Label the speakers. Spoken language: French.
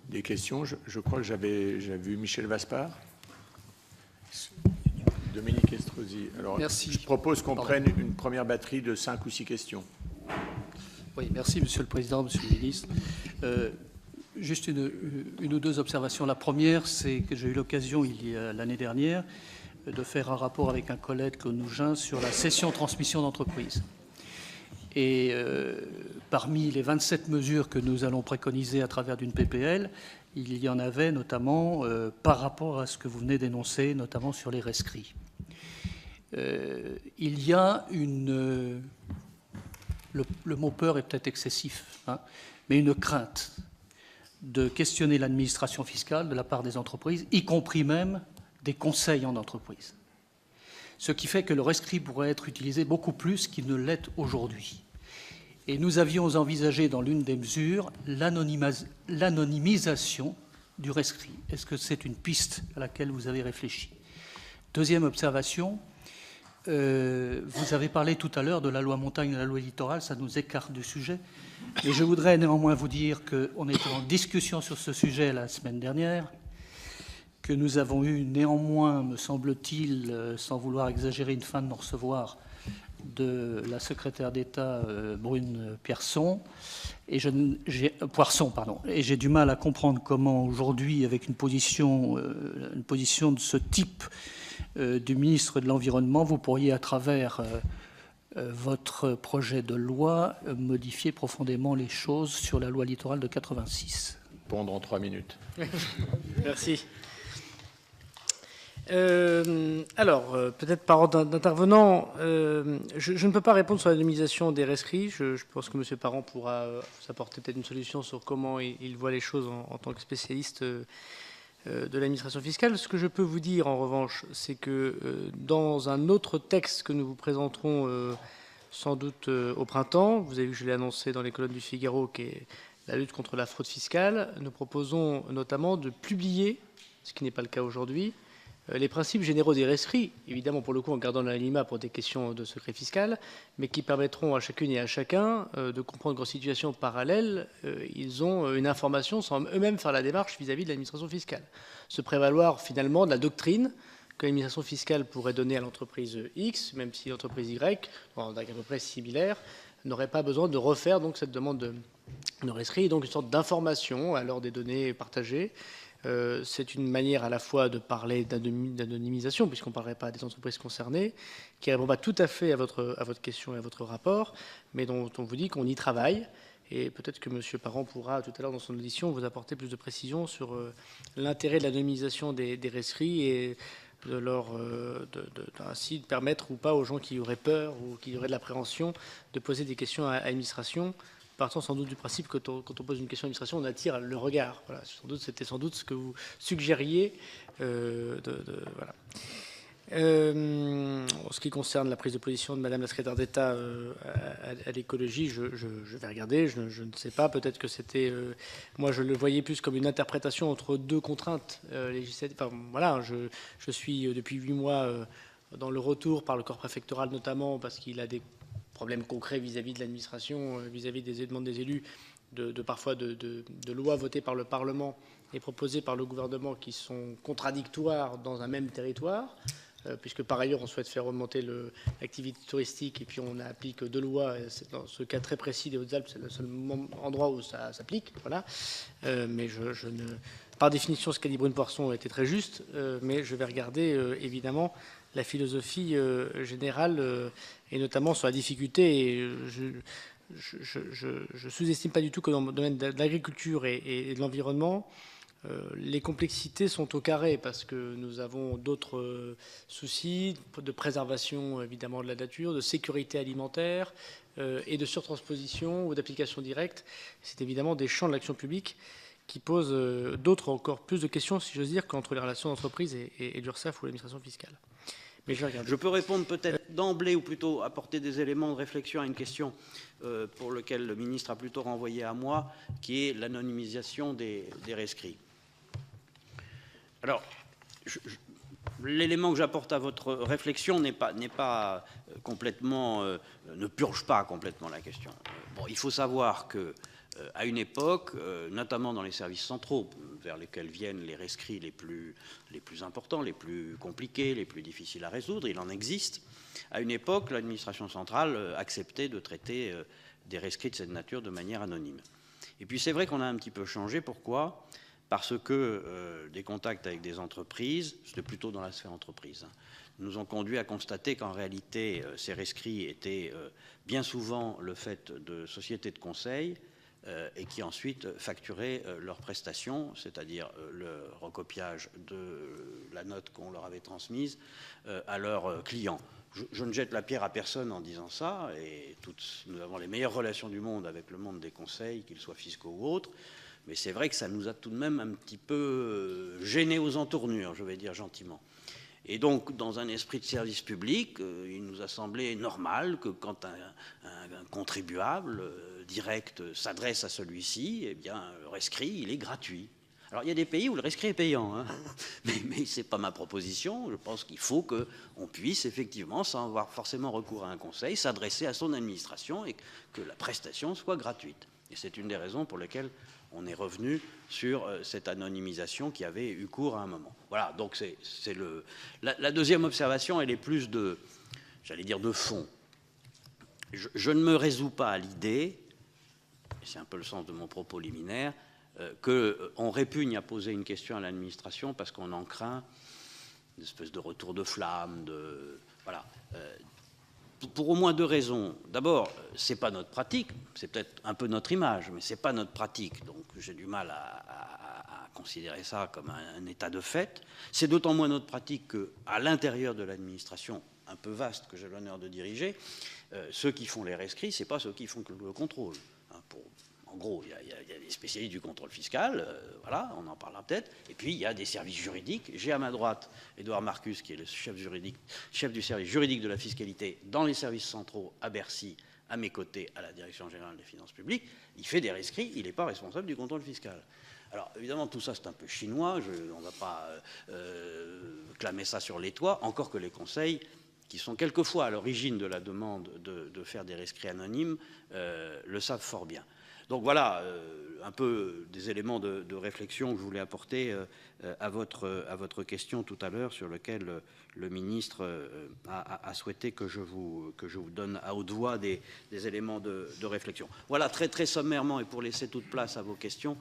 Speaker 1: des questions. Je crois que j'avais vu Michel Vaspart. Dominique Estrosi. Alors, merci. Je propose qu'on prenne une première batterie de 5 ou 6 questions.
Speaker 2: Oui, merci Monsieur le Président, Monsieur le Ministre. Juste une ou deux observations. La première, c'est que j'ai eu l'occasion, l'année dernière, de faire un rapport avec un collègue, Claude Nougin, sur la cession-transmission d'entreprise. Et parmi les 27 mesures que nous allons préconiser à travers d'une PPL, il y en avait notamment par rapport à ce que vous venez d'énoncer, notamment sur les rescrits. Il y a le mot peur est peut-être excessif, hein, mais une crainte de questionner l'administration fiscale de la part des entreprises, y compris même des conseils en entreprise. Ce qui fait que le rescrit pourrait être utilisé beaucoup plus qu'il ne l'est aujourd'hui. Et nous avions envisagé dans l'une des mesures l'anonymisation du rescrit. Est-ce que c'est une piste à laquelle vous avez réfléchi? Deuxième observation, vous avez parlé tout à l'heure de la loi montagne et de la loi littorale, ça nous écarte du sujet. Mais je voudrais néanmoins vous dire qu'on était en discussion sur ce sujet la semaine dernière, que nous avons eu néanmoins, me semble-t-il, sans vouloir exagérer, une fin de non-recevoir de la secrétaire d'État Brune Poirson, et j'ai du mal à comprendre comment aujourd'hui, avec une position de ce type du ministre de l'Environnement, vous pourriez, à travers votre projet de loi, modifier profondément les choses sur la loi littorale de 86.
Speaker 1: Répondre en 3 minutes.
Speaker 3: Merci. Alors, peut-être par ordre d'intervenant, je ne peux pas répondre sur l'anonymisation des rescrits. Je pense que M. Parent pourra vous apporter peut-être une solution sur comment il voit les choses en tant que spécialiste de l'administration fiscale. Ce que je peux vous dire, en revanche, c'est que dans un autre texte que nous vous présenterons sans doute au printemps, vous avez vu que je l'ai annoncé dans les colonnes du Figaro, qui est la lutte contre la fraude fiscale, nous proposons notamment de publier, ce qui n'est pas le cas aujourd'hui, les principes généraux des rescrits, évidemment pour le coup en gardant l'anonymat pour des questions de secret fiscal, mais qui permettront à chacune et à chacun de comprendre qu'en situation parallèle, ils ont une information sans eux-mêmes faire la démarche vis-à-vis de l'administration fiscale. Se prévaloir finalement de la doctrine que l'administration fiscale pourrait donner à l'entreprise X, même si l'entreprise Y, à peu près similaire, n'aurait pas besoin de refaire donc cette demande de rescrit, et donc une sorte d'information à l'heure des données partagées. C'est une manière à la fois de parler d'anonymisation, puisqu'on ne parlerait pas des entreprises concernées, qui ne répond pas tout à fait à votre question et à votre rapport, mais dont on vous dit qu'on y travaille. Et peut-être que M. Parent pourra, tout à l'heure dans son audition, vous apporter plus de précisions sur l'intérêt de l'anonymisation des rescrits et ainsi de permettre ou pas aux gens qui auraient peur ou qui auraient de l'appréhension de poser des questions à l'administration, partant sans doute du principe que quand on pose une question à l'administration, on attire le regard. Voilà, c'était sans doute ce que vous suggériez. Voilà. En ce qui concerne la prise de position de Madame la secrétaire d'État à l'écologie, je vais regarder, je ne sais pas, peut-être que c'était... moi, je le voyais plus comme une interprétation entre deux contraintes législatives. Enfin, voilà, je suis depuis 8 mois dans le retour par le corps préfectoral, notamment parce qu'il a des problèmes concrets vis-à-vis de l'administration, vis-à-vis des demandes des élus, parfois de lois votées par le Parlement et proposées par le gouvernement qui sont contradictoires dans un même territoire, puisque par ailleurs on souhaite faire remonter l'activité touristique et puis on applique 2 lois. Dans ce cas très précis des Hautes-Alpes, c'est le seul endroit où ça s'applique. Voilà. Mais par définition, ce qu'a dit Brune Poirson était très juste, mais je vais regarder évidemment la philosophie générale et notamment sur la difficulté. Et je sous-estime pas du tout que dans le domaine de l'agriculture et de l'environnement, les complexités sont au carré parce que nous avons d'autres soucis de préservation évidemment de la nature, de sécurité alimentaire et de surtransposition ou d'application directe. C'est évidemment des champs de l'action publique qui posent d'autres encore plus de questions, si j'ose dire, qu'entre les relations d'entreprise et l'URSSAF ou l'administration fiscale. Mais je
Speaker 4: peux répondre peut-être d'emblée, ou plutôt apporter des éléments de réflexion à une question pour laquelle le ministre a plutôt renvoyé à moi, qui est l'anonymisation des rescrits. Alors, l'élément que j'apporte à votre réflexion n'est pas complètement, ne purge pas complètement la question. Bon, il faut savoir que À une époque, notamment dans les services centraux, vers lesquels viennent les rescrits les plus importants, les plus compliqués, les plus difficiles à résoudre, il en existe. À une époque, l'administration centrale acceptait de traiter des rescrits de cette nature de manière anonyme. Et puis c'est vrai qu'on a un petit peu changé. Pourquoi ? Parce que des contacts avec des entreprises, c'était plutôt dans la sphère entreprise, nous ont conduit à constater qu'en réalité, ces rescrits étaient bien souvent le fait de sociétés de conseil et qui ensuite facturaient leurs prestations, c'est-à-dire le recopiage de la note qu'on leur avait transmise à leurs clients. Je ne jette la pierre à personne en disant ça, et nous avons les meilleures relations du monde avec le monde des conseils, qu'ils soient fiscaux ou autres, mais c'est vrai que ça nous a tout de même un petit peu gênés aux entournures, je vais dire gentiment. Et donc, dans un esprit de service public, il nous a semblé normal que quand un contribuable direct s'adresse à celui-ci, eh bien, le rescrit, il est gratuit. Alors, il y a des pays où le rescrit est payant, hein, mais ce n'est pas ma proposition. Je pense qu'il faut qu'on puisse, effectivement, sans avoir forcément recours à un conseil, s'adresser à son administration et que la prestation soit gratuite. Et c'est une des raisons pour lesquelles on est revenu sur cette anonymisation qui avait eu cours à un moment. Voilà, donc la deuxième observation, elle est plus de, j'allais dire, de fond. Je ne me résous pas à l'idée, et c'est un peu le sens de mon propos liminaire, qu'on répugne à poser une question à l'administration parce qu'on en craint une espèce de retour de flamme, voilà. Pour au moins deux raisons. D'abord, ce n'est pas notre pratique, c'est peut-être un peu notre image, mais ce n'est pas notre pratique. Donc j'ai du mal à considérer ça comme un état de fait. C'est d'autant moins notre pratique qu'à l'intérieur de l'administration, un peu vaste que j'ai l'honneur de diriger, ceux qui font les rescrits, ce n'est pas ceux qui font le contrôle. En gros, il y a des spécialistes du contrôle fiscal, voilà, on en parlera peut-être, et puis il y a des services juridiques. J'ai à ma droite Édouard Marcus, qui est le chef du service juridique de la fiscalité dans les services centraux à Bercy, à mes côtés, à la Direction générale des finances publiques. Il fait des rescrits, il n'est pas responsable du contrôle fiscal. Alors, évidemment, tout ça, c'est un peu chinois, on ne va pas clamer ça sur les toits, encore que les conseils, qui sont quelquefois à l'origine de la demande de faire des rescrits anonymes, le savent fort bien. Donc voilà un peu des éléments de réflexion que je voulais apporter à votre question tout à l'heure, sur lequel le ministre a souhaité que je vous donne à haute voix des éléments de réflexion. Voilà, très, très sommairement, et pour laisser toute place à vos questions,